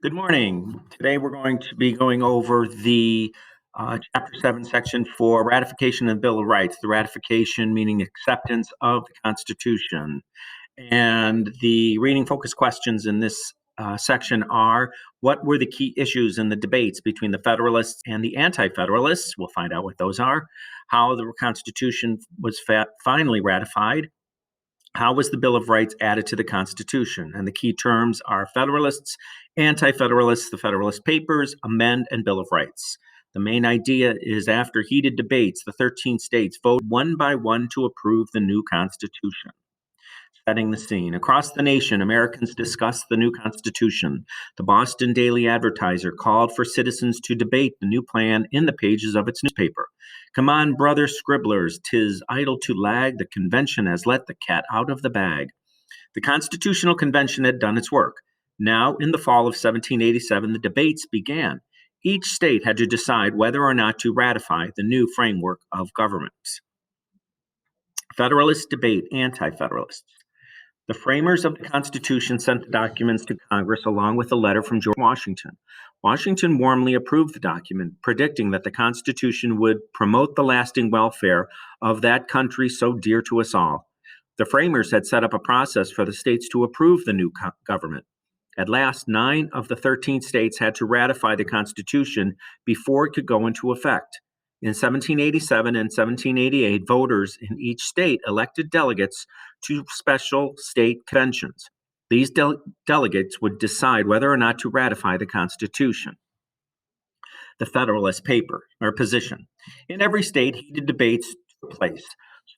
Good morning. Today we're going to be going over the Chapter 7 section for ratification of the Bill of Rights, the ratification meaning acceptance of the Constitution. And the reading focus questions in this section are: what were the key issues in the debates between the Federalists and the Anti-Federalists? We'll find out what those are. How the Constitution was finally ratified. How was the Bill of Rights added to the Constitution? And the key terms are Federalists, Anti-Federalists, the Federalist Papers, Amend, and Bill of Rights. The main idea is after heated debates, the 13 states voted one by one to approve the new Constitution. Setting the scene. Across the nation, Americans discussed the new Constitution. The Boston Daily Advertiser called for citizens to debate the new plan in the pages of its newspaper. Come on, brother scribblers, 'tis idle to lag, the convention has let the cat out of the bag. The Constitutional Convention had done its work. Now, in the fall of 1787, the debates began. Each state had to decide whether or not to ratify the new framework of government. Federalists debate Anti-Federalists. The framers of the Constitution sent the documents to Congress along with a letter from George Washington. Washington warmly approved the document, predicting that the Constitution would promote the lasting welfare of that country so dear to us all. The framers had set up a process for the states to approve the new government. At last, 9 of the 13 states had to ratify the Constitution before it could go into effect. In 1787 and 1788, voters in each state elected delegates to special state conventions. These delegates would decide whether or not to ratify the Constitution. The Federalist paper or position. In every state, heated debates took place.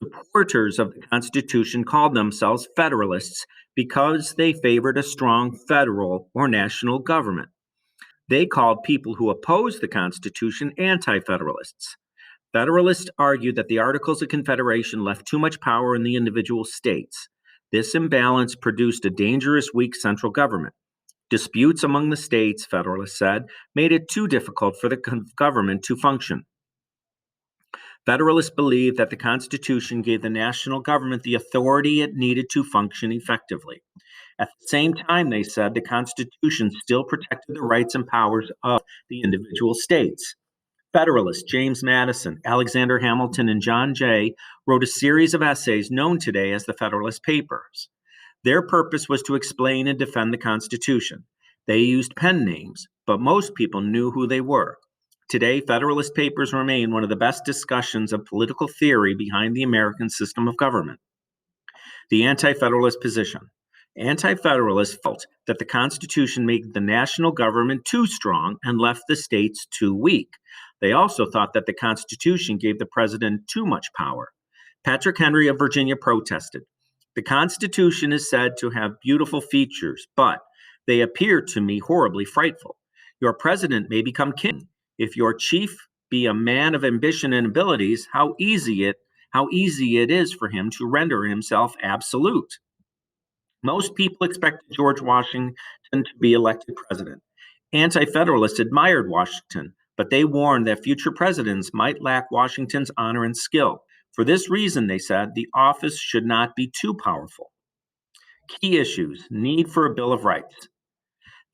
Supporters of the Constitution called themselves Federalists because they favored a strong federal or national government. They called people who opposed the Constitution Anti-Federalists. Federalists argued that the Articles of Confederation left too much power in the individual states. This imbalance produced a dangerous, weak central government. Disputes among the states, Federalists said, made it too difficult for the government to function. Federalists believed that the Constitution gave the national government the authority it needed to function effectively. At the same time, they said, the Constitution still protected the rights and powers of the individual states. Federalists James Madison, Alexander Hamilton, and John Jay wrote a series of essays known today as the Federalist Papers. Their purpose was to explain and defend the Constitution. They used pen names, but most people knew who they were. Today, Federalist Papers remain one of the best discussions of political theory behind the American system of government. The Anti-Federalist position. Anti-Federalists felt that the Constitution made the national government too strong and left the states too weak. They also thought that the Constitution gave the president too much power. Patrick Henry of Virginia protested. The Constitution is said to have beautiful features, but they appear to me horribly frightful. Your president may become king. If your chief be a man of ambition and abilities, how easy it is for him to render himself absolute. Most people expected George Washington to be elected president. Anti-Federalists admired Washington, but they warned that future presidents might lack Washington's honor and skill. For this reason, they said, the office should not be too powerful. Key issues: need for a Bill of Rights.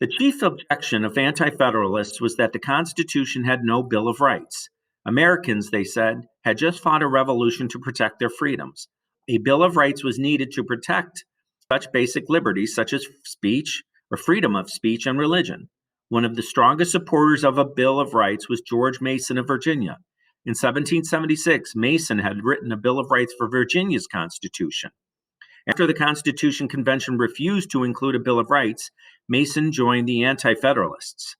The chief objection of Anti-Federalists was that the Constitution had no Bill of Rights. Americans, they said, had just fought a revolution to protect their freedoms. A Bill of Rights was needed to protect such basic liberties such as speech or freedom of speech and religion. One of the strongest supporters of a Bill of Rights was George Mason of Virginia. In 1776, Mason had written a Bill of Rights for Virginia's Constitution. After the Constitution Convention refused to include a Bill of Rights, Mason joined the Anti-Federalists.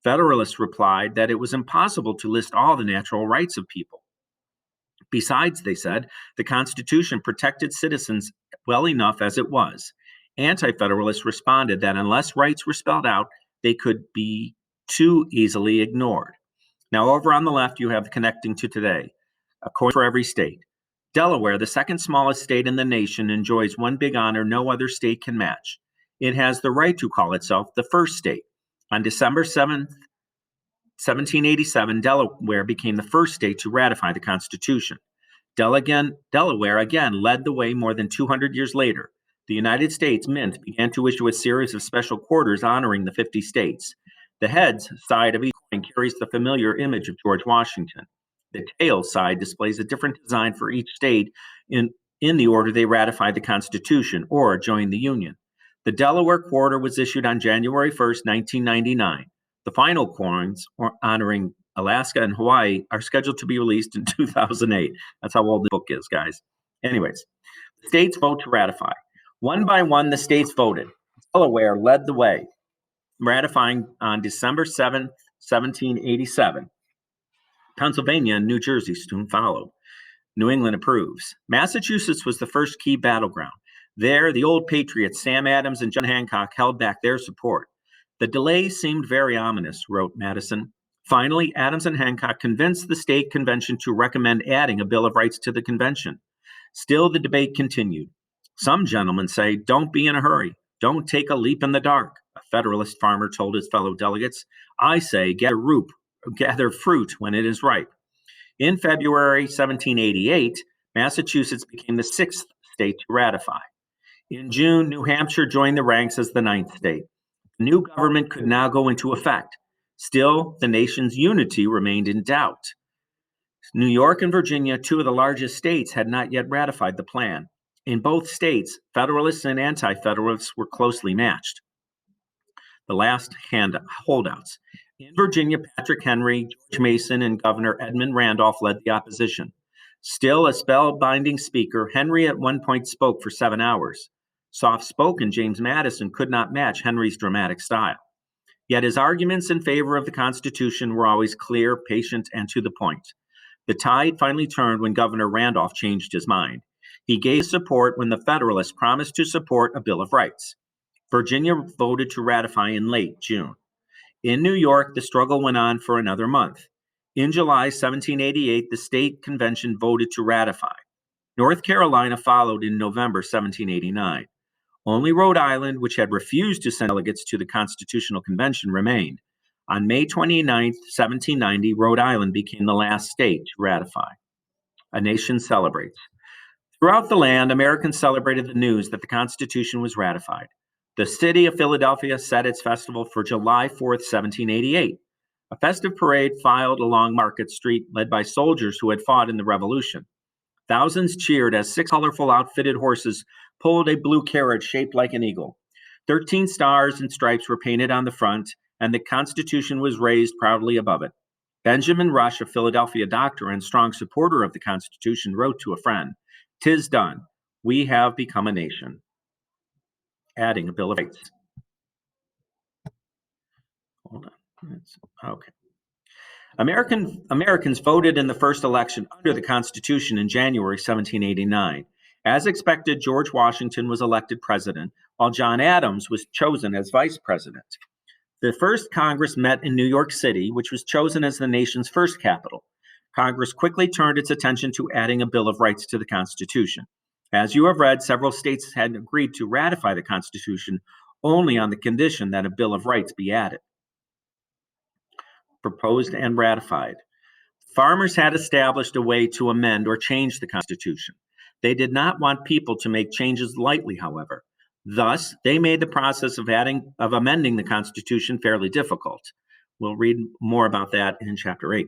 Federalists replied that it was impossible to list all the natural rights of people. Besides, they said, the Constitution protected citizens well enough as it was. Anti-Federalists responded that unless rights were spelled out, they could be too easily ignored. Now, over on the left, you have connecting to today, a coin for every state. Delaware, the second smallest state in the nation, enjoys one big honor no other state can match. It has the right to call itself the first state. On December 7th, 1787, Delaware became the first state to ratify the Constitution. Delaware again led the way more than 200 years later. The United States Mint began to issue a series of special quarters honoring the 50 states. The heads side of each coin carries the familiar image of George Washington. The tails side displays a different design for each state in the order they ratified the Constitution or joined the Union. The Delaware quarter was issued on January 1st, 1999. The final coins honoring Alaska and Hawaii are scheduled to be released in 2008. That's how old the book is, guys. Anyways, the states vote to ratify. One by one, the states voted. Delaware led the way, ratifying on December 7th, 1787. Pennsylvania and New Jersey soon followed. New England approves. Massachusetts was the first key battleground. There, the old patriots, Sam Adams and John Hancock, held back their support. The delay seemed very ominous, wrote Madison. Finally, Adams and Hancock convinced the state convention to recommend adding a Bill of Rights to the convention. Still, the debate continued. Some gentlemen say, don't be in a hurry. Don't take a leap in the dark, a Federalist farmer told his fellow delegates. I say, gather fruit when it is ripe. In February 1788, Massachusetts became the sixth state to ratify. In June, New Hampshire joined the ranks as the ninth state. The new government could now go into effect. Still, the nation's unity remained in doubt. New York and Virginia, two of the largest states, had not yet ratified the plan. In both states, Federalists and Anti-Federalists were closely matched. The last holdouts. In Virginia, Patrick Henry, George Mason, and Governor Edmund Randolph led the opposition. Still a spellbinding speaker, Henry at one point spoke for 7 hours. Soft-spoken James Madison could not match Henry's dramatic style. Yet his arguments in favor of the Constitution were always clear, patient, and to the point. The tide finally turned when Governor Randolph changed his mind. He gave support when the Federalists promised to support a Bill of Rights. Virginia voted to ratify in late June. In New York, the struggle went on for another month. In July 1788, the state convention voted to ratify. North Carolina followed in November 1789. Only Rhode Island, which had refused to send delegates to the Constitutional Convention, remained. On May 29, 1790, Rhode Island became the last state to ratify. A nation celebrates. Throughout the land, Americans celebrated the news that the Constitution was ratified. The city of Philadelphia set its festival for July 4th, 1788. A festive parade filed along Market Street, led by soldiers who had fought in the Revolution. Thousands cheered as 6 colorful outfitted horses pulled a blue carriage shaped like an eagle. 13 stars and stripes were painted on the front, and the Constitution was raised proudly above it. Benjamin Rush, a Philadelphia doctor and strong supporter of the Constitution, wrote to a friend, "'Tis done. We have become a nation." Adding a Bill of Rights. Hold on. Okay. Americans voted in the first election under the Constitution in January 1789. As expected, George Washington was elected president, while John Adams was chosen as vice president. The first Congress met in New York City, which was chosen as the nation's first capital. Congress quickly turned its attention to adding a Bill of Rights to the Constitution. As you have read, several states had agreed to ratify the Constitution only on the condition that a Bill of Rights be added. Proposed and ratified. Farmers had established a way to amend or change the Constitution. They did not want people to make changes lightly, however. Thus, they made the process of amending the Constitution fairly difficult. We'll read more about that in Chapter 8.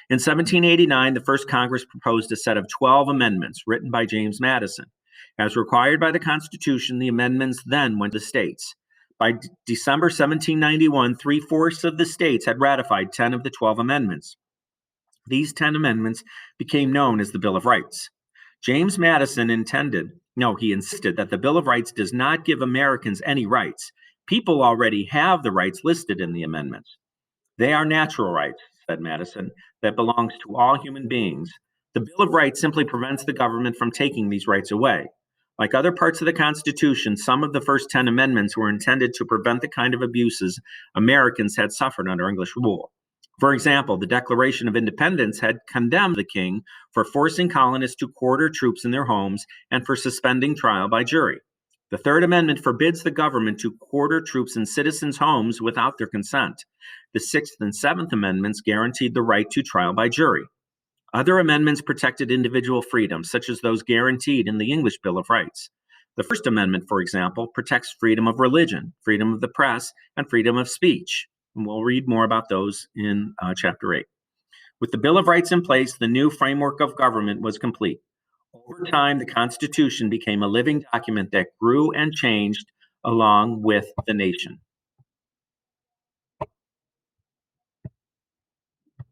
In 1789, the first Congress proposed a set of 12 amendments written by James Madison. As required by the Constitution, the amendments then went to the states. By December 1791, 3/4 of the states had ratified 10 of the 12 amendments. These 10 amendments became known as the Bill of Rights. James Madison he insisted that the Bill of Rights does not give Americans any rights. People already have the rights listed in the amendments. They are natural rights, said Madison, that belongs to all human beings. The Bill of Rights simply prevents the government from taking these rights away. Like other parts of the Constitution, some of the first 10 amendments were intended to prevent the kind of abuses Americans had suffered under English rule. For example, the Declaration of Independence had condemned the king for forcing colonists to quarter troops in their homes and for suspending trial by jury. The Third Amendment forbids the government to quarter troops in citizens' homes without their consent. The Sixth and Seventh Amendments guaranteed the right to trial by jury. Other amendments protected individual freedoms, such as those guaranteed in the English Bill of Rights. The First Amendment, for example, protects freedom of religion, freedom of the press, and freedom of speech. And we'll read more about those in Chapter 8. With the Bill of Rights in place, the new framework of government was complete. Over time, the Constitution became a living document that grew and changed along with the nation.